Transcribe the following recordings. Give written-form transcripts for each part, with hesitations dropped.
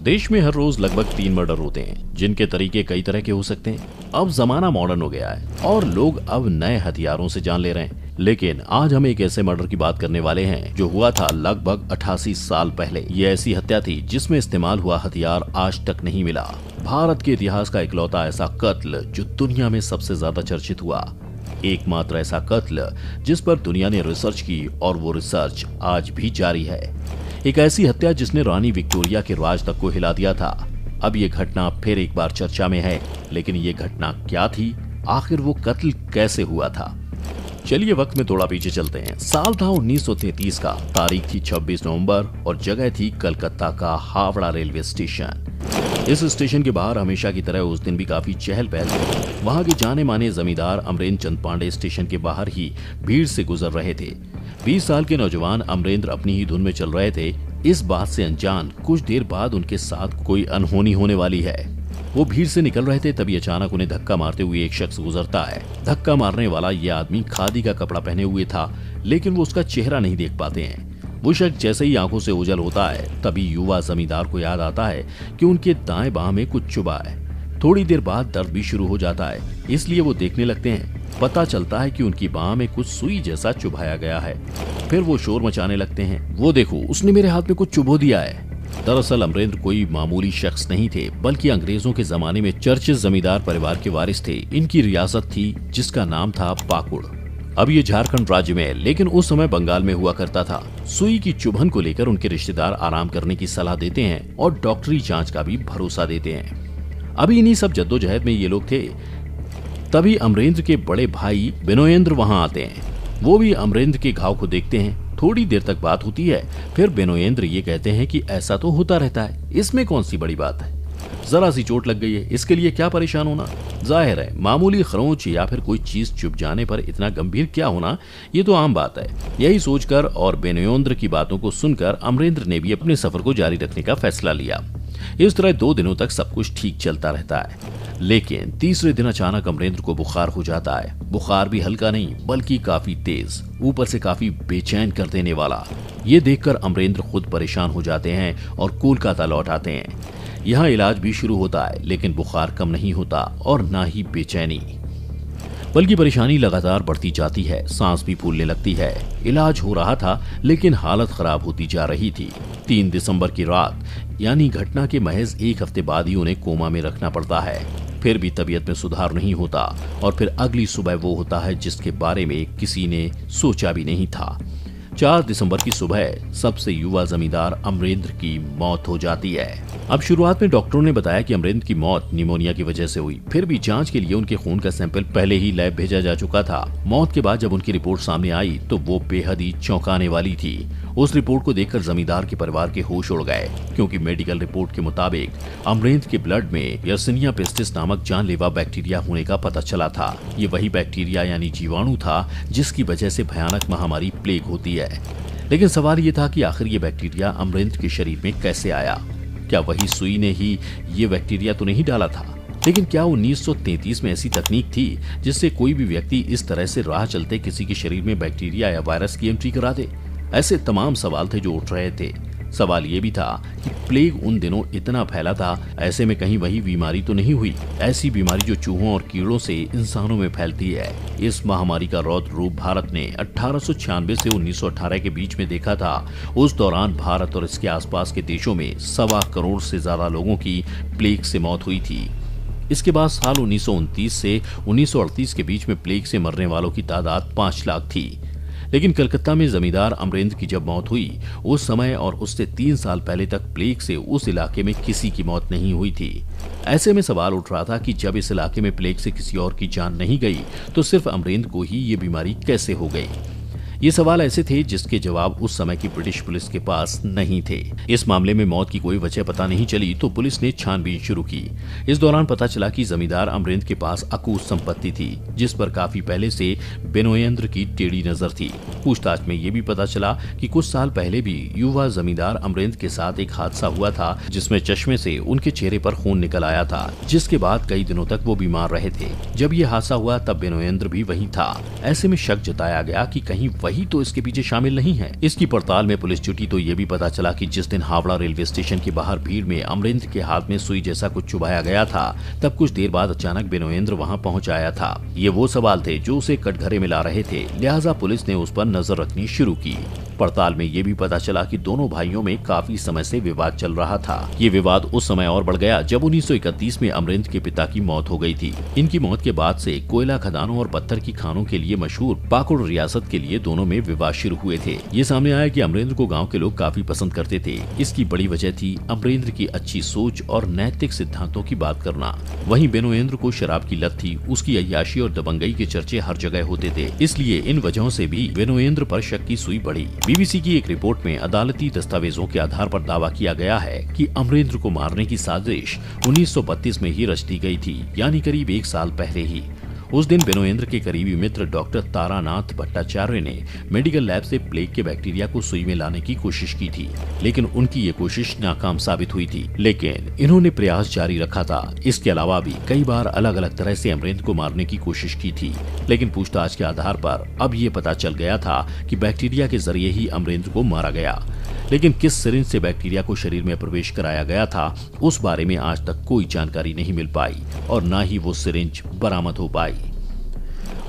देश में हर रोज लगभग 3 मर्डर होते हैं, जिनके तरीके कई तरह के हो सकते हैं। अब जमाना मॉडर्न हो गया है और लोग अब नए हथियारों से जान ले रहे हैं। लेकिन आज हम एक ऐसे मर्डर की बात करने वाले हैं जो हुआ था लगभग 88 साल पहले। ये ऐसी हत्या थी जिसमें इस्तेमाल हुआ हथियार आज तक नहीं मिला। भारत के इतिहास का इकलौता ऐसा कत्ल जो दुनिया में सबसे ज्यादा चर्चित हुआ। एकमात्र ऐसा कत्ल जिस पर दुनिया ने रिसर्च की और वो रिसर्च आज भी जारी है। एक ऐसी हत्या जिसने रानी विक्टोरिया के राज तक को हिला दिया था। अब ये घटना फिर एक बार चर्चा में है, लेकिन ये घटना क्या थी? आखिर वो कत्ल कैसे हुआ था? चलिए वक्त में थोड़ा पीछे चलते हैं। साल था 1933 का, तारीख थी 26 नवंबर और जगह थी कलकत्ता का हावड़ा रेलवे स्टेशन। इस स्टेशन के बाहर हमेशा की तरह उस दिन भी काफी चहल पहल थी। वहां के जाने माने जमींदार अमरेंद्र चंद पांडे स्टेशन के बाहर ही भीड़ से गुजर रहे थे। 20 साल के नौजवान अमरेंद्र अपनी ही धुन में चल रहे थे, इस बात से अनजान कुछ देर बाद उनके साथ कोई अनहोनी होने वाली है। वो भीड़ से निकल रहे थे, तभी अचानक उन्हें धक्का मारते हुए एक शख्स गुजरता है। धक्का मारने वाला ये आदमी खादी का कपड़ा पहने हुए था, लेकिन वो उसका चेहरा नहीं देख पाते हैं। वो शख्स जैसे ही आंखों से ओझल होता है, तभी युवा जमींदार को याद आता है कि उनके दाएं बाह में कुछ चुभा है। थोड़ी देर बाद दर्द भी शुरू हो जाता है, इसलिए वो देखने लगते हैं। पता चलता है कि उनकी बाह में कुछ सुई जैसा चुभाया गया है। फिर वो शोर मचाने लगते हैं, वो देखो उसने मेरे हाथ में कुछ चुभो दिया है। दरअसल अमरेंद्र कोई मामूली शख्स नहीं थे, बल्कि अंग्रेजों के जमाने में चर्चित जमींदार परिवार के वारिस थे। इनकी रियासत थी जिसका नाम था पाकुड़। अब ये झारखंड राज्य में है, लेकिन उस समय बंगाल में हुआ करता था। सुई की चुभन को लेकर उनके रिश्तेदार आराम करने की सलाह देते हैं और डॉक्टरी जांच का भी भरोसा देते हैं। अभी इन्हीं सब जद्दोजहद में ये लोग थे, तभी अमरेंद्र के बड़े भाई बिनोयेंद्र वहां आते हैं। वो भी अमरेंद्र के घाव को देखते हैं। थोड़ी देर तक बात होती है, फिर बिनोयेंद्र ये कहते हैं कि ऐसा तो होता रहता है, इसमें कौन सी बड़ी बात है। जरा सी चोट लग गई है, इसके लिए क्या परेशान होना। जाहिर है मामूली खरोंच या फिर कोई चीज चुभ जाने पर इतना गंभीर क्या होना, ये तो आम बात है। यही सोचकर और बिनोयेंद्र की बातों को सुनकर अमरेंद्र ने भी अपने सफर को जारी रखने का फैसला लिया। इस तरह 2 दिनों तक सब कुछ ठीक चलता रहता है, लेकिन तीसरे दिन अचानक अमरेंद्र को बुखार हो जाता है। बुखार भी हल्का नहीं बल्कि काफी तेज, ऊपर से काफी बेचैन कर देने वाला। ये देखकर अमरेंद्र खुद परेशान हो जाते हैं और कोलकाता लौट आते हैं। यहाँ इलाज भी शुरू होता है, लेकिन बुखार कम नहीं होता और ना ही बेचैनी, बल्कि परेशानी लगातार बढ़ती जाती है। सांस भी फूलने लगती है। इलाज हो रहा था, लेकिन हालत खराब होती जा रही थी। 3 दिसंबर की रात, यानी घटना के महज 1 हफ्ते बाद ही उन्हें कोमा में रखना पड़ता है। फिर भी तबीयत में सुधार नहीं होता और फिर अगली सुबह वो होता है जिसके बारे में किसी ने सोचा भी नहीं था। 4 दिसंबर की सुबह सबसे युवा जमींदार अमरेंद्र की मौत हो जाती है। अब शुरुआत में डॉक्टरों ने बताया कि अमरेंद्र की मौत निमोनिया की वजह से हुई। फिर भी जांच के लिए उनके खून का सैंपल पहले ही लैब भेजा जा चुका था। मौत के बाद जब उनकी रिपोर्ट सामने आई तो वो बेहद ही चौंकाने वाली थी। उस रिपोर्ट को देखकर जमींदार के परिवार के होश उड़ गए, क्योंकि मेडिकल रिपोर्ट के मुताबिक अमरेंद्र के ब्लड में यर्सिनिया पेस्टिस नामक जानलेवा बैक्टीरिया होने का पता चला था। ये वही बैक्टीरिया यानी जीवाणु था जिसकी वजह से भयानक महामारी प्लेग होती है। लेकिन सवाल ये था कि आखिर ये बैक्टीरिया अमरेंद्र के शरीर में कैसे आया? क्या वही सुई ने ही ये बैक्टीरिया तो नहीं डाला था? लेकिन क्या 1933 में ऐसी तकनीक थी जिससे कोई भी व्यक्ति इस तरह से राह चलते किसी के शरीर में बैक्टीरिया या वायरस की एंट्री करा दे? ऐसे तमाम सवाल थे जो उठ रहे थे। सवाल ये भी था कि प्लेग उन दिनों इतना फैला था, ऐसे में कहीं वही बीमारी तो नहीं हुई, ऐसी बीमारी जो चूहों और कीड़ों से इंसानों में फैलती है। इस महामारी का रौद्र रूप भारत ने 1896 से 1918 के बीच में देखा था। उस दौरान भारत और इसके आसपास के देशों में 1.25 करोड़ से ज्यादा लोगों की प्लेग से मौत हुई थी। इसके बाद साल 1929 से 1938 के बीच में प्लेग से मरने वालों की तादाद 5 लाख थी। लेकिन कलकत्ता में जमींदार अमरेंद्र की जब मौत हुई, उस समय और उससे 3 साल पहले तक प्लेग से उस इलाके में किसी की मौत नहीं हुई थी। ऐसे में सवाल उठ रहा था कि जब इस इलाके में प्लेग से किसी और की जान नहीं गई, तो सिर्फ अमरेंद्र को ही ये बीमारी कैसे हो गई? ये सवाल ऐसे थे जिसके जवाब उस समय की ब्रिटिश पुलिस के पास नहीं थे। इस मामले में मौत की कोई वजह पता नहीं चली तो पुलिस ने छानबीन शुरू की। इस दौरान पता चला कि जमींदार अमरेंद्र के पास अकूत संपत्ति थी, जिस पर काफी पहले से बिनोयेंद्र की टेढ़ी नजर थी। पूछताछ में ये भी पता चला कि कुछ साल पहले भी युवा जमींदार अमरेंद्र के साथ एक हादसा हुआ था, जिसमें चश्मे से उनके चेहरे पर खून निकल आया था, जिसके बाद कई दिनों तक वो बीमार रहे थे। जब ये हादसा हुआ तब बिनोयेंद्र भी वहीं था। ऐसे में शक जताया गया कि कहीं वही तो इसके पीछे शामिल नहीं है। इसकी पड़ताल में पुलिस जुटी तो ये भी पता चला कि जिस दिन हावड़ा रेलवे स्टेशन के बाहर भीड़ में अमरेंद्र के हाथ में सुई जैसा कुछ चुभाया गया था, तब कुछ देर बाद अचानक बेनोएंद्र वहां पहुंच आया था। ये वो सवाल थे जो उसे कटघरे में ला रहे थे, लिहाजा पुलिस ने उस पर नजर रखनी शुरू की। पड़ताल में ये भी पता चला कि दोनों भाइयों में काफी समय से विवाद चल रहा था। ये विवाद उस समय और बढ़ गया जब 1931 में अमरेंद्र के पिता की मौत हो गई थी। इनकी मौत के बाद से कोयला खदानों और पत्थर की खानों के लिए मशहूर पाकुड़ रियासत के लिए दोनों में विवाद शुरू हुए थे। ये सामने आया कि अमरेंद्र को गांव के लोग काफी पसंद करते थे। इसकी बड़ी वजह थी अमरेंद्र की अच्छी सोच और नैतिक सिद्धांतों की बात करना। वहीं बेनोएंद्र को शराब की लत थी। उसकी अय्याशी और दबंगई के चर्चे हर जगह होते थे, इसलिए इन वजहों से भी बेनोएंद्र पर शक की सुई बढ़ी। बीबीसी की एक रिपोर्ट में अदालती दस्तावेजों के आधार पर दावा किया गया है कि अमरेंद्र को मारने की साजिश 1932 में ही रच दी गई थी, यानी करीब 1 साल पहले ही। उस दिन बेनोएंद्र के करीबी मित्र डॉक्टर तारानाथ भट्टाचार्य ने मेडिकल लैब से प्लेग के बैक्टीरिया को सुई में लाने की कोशिश की थी, लेकिन उनकी ये कोशिश नाकाम साबित हुई थी। लेकिन इन्होंने प्रयास जारी रखा था। इसके अलावा भी कई बार अलग अलग तरह से अमरेंद्र को मारने की कोशिश की थी, लेकिन पूछताछ के आधार पर अब ये पता चल गया था कि बैक्टीरिया के जरिए ही अमरेंद्र को मारा गया। लेकिन किस सिरिंज से बैक्टीरिया को शरीर में प्रवेश कराया गया था, उस बारे में आज तक कोई जानकारी नहीं मिल पाई और न ही वो सिरिंज बरामद हो पाई।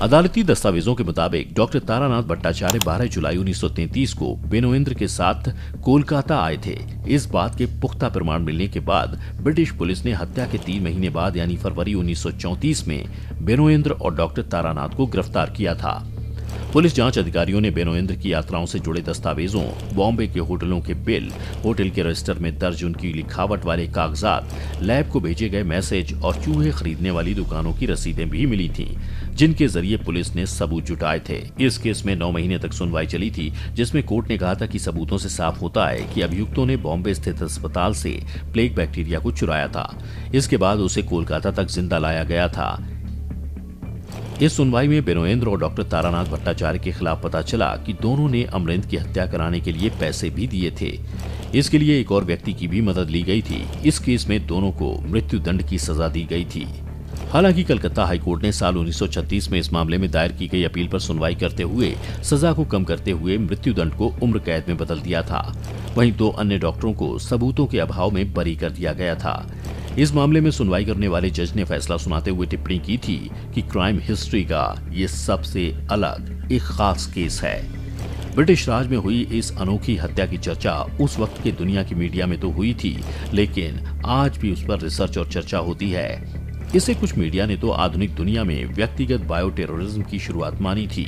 अदालती दस्तावेजों के मुताबिक डॉक्टर तारानाथ भट्टाचार्य 12 जुलाई 1933 को बेनोएंद्र के साथ कोलकाता आए थे। इस बात के पुख्ता प्रमाण मिलने के बाद ब्रिटिश पुलिस ने हत्या के 3 महीने बाद यानी फरवरी 1934 में बेनोएंद्र और डॉक्टर तारानाथ को गिरफ्तार किया था। पुलिस जांच अधिकारियों ने बेनोएंद्र की यात्राओं से जुड़े दस्तावेजों, बॉम्बे के होटलों के बिल, होटल के रजिस्टर में दर्ज उनकी लिखावट वाले कागजात, लैब को भेजे गए मैसेज और चूहे खरीदने वाली दुकानों की रसीदें भी मिली थीं, जिनके जरिए पुलिस ने सबूत जुटाए थे। इस केस में 9 महीने तक सुनवाई चली थी, जिसमें कोर्ट ने कहा था कि सबूतों से साफ होता है कि अभियुक्तों ने बॉम्बे स्थित अस्पताल से प्लेग बैक्टीरिया को चुराया था। इसके बाद उसे कोलकाता तक जिंदा लाया गया था। इस सुनवाई में बेनोएंद्र और डॉक्टर तारानाथ भट्टाचार्य के खिलाफ पता चला कि दोनों ने अमरेंद्र की हत्या कराने के लिए पैसे भी दिए थे। इसके लिए एक और व्यक्ति की भी मदद ली गई थी। इस केस में दोनों को मृत्यु दंड की सजा दी गई थी। हालांकि कलकत्ता हाईकोर्ट ने साल 1936 में इस मामले में दायर की गई अपील पर सुनवाई करते हुए सजा को कम करते हुए मृत्यु दंड को उम्र कैद में बदल दिया था। वहीं 2 अन्य डॉक्टरों को सबूतों के अभाव में बरी कर दिया गया था। इस मामले में सुनवाई करने वाले जज ने फैसला सुनाते हुए टिप्पणी की थी कि क्राइम हिस्ट्री का ये सबसे अलग एक खास केस है। ब्रिटिश राज में हुई इस अनोखी हत्या की चर्चा उस वक्त के दुनिया की मीडिया में तो हुई थी, लेकिन आज भी उस पर रिसर्च और चर्चा होती है। इसे कुछ मीडिया ने तो आधुनिक दुनिया में व्यक्तिगत बायो टेररिज्म की शुरुआत मानी थी।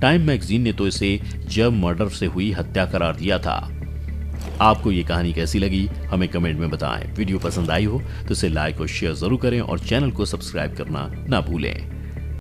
टाइम मैगजीन ने तो इसे जब मर्डर से हुई हत्या करार दिया था। आपको ये कहानी कैसी लगी हमें कमेंट में बताएं। वीडियो पसंद आई हो तो इसे लाइक और शेयर जरूर करें और चैनल को सब्सक्राइब करना ना भूलें।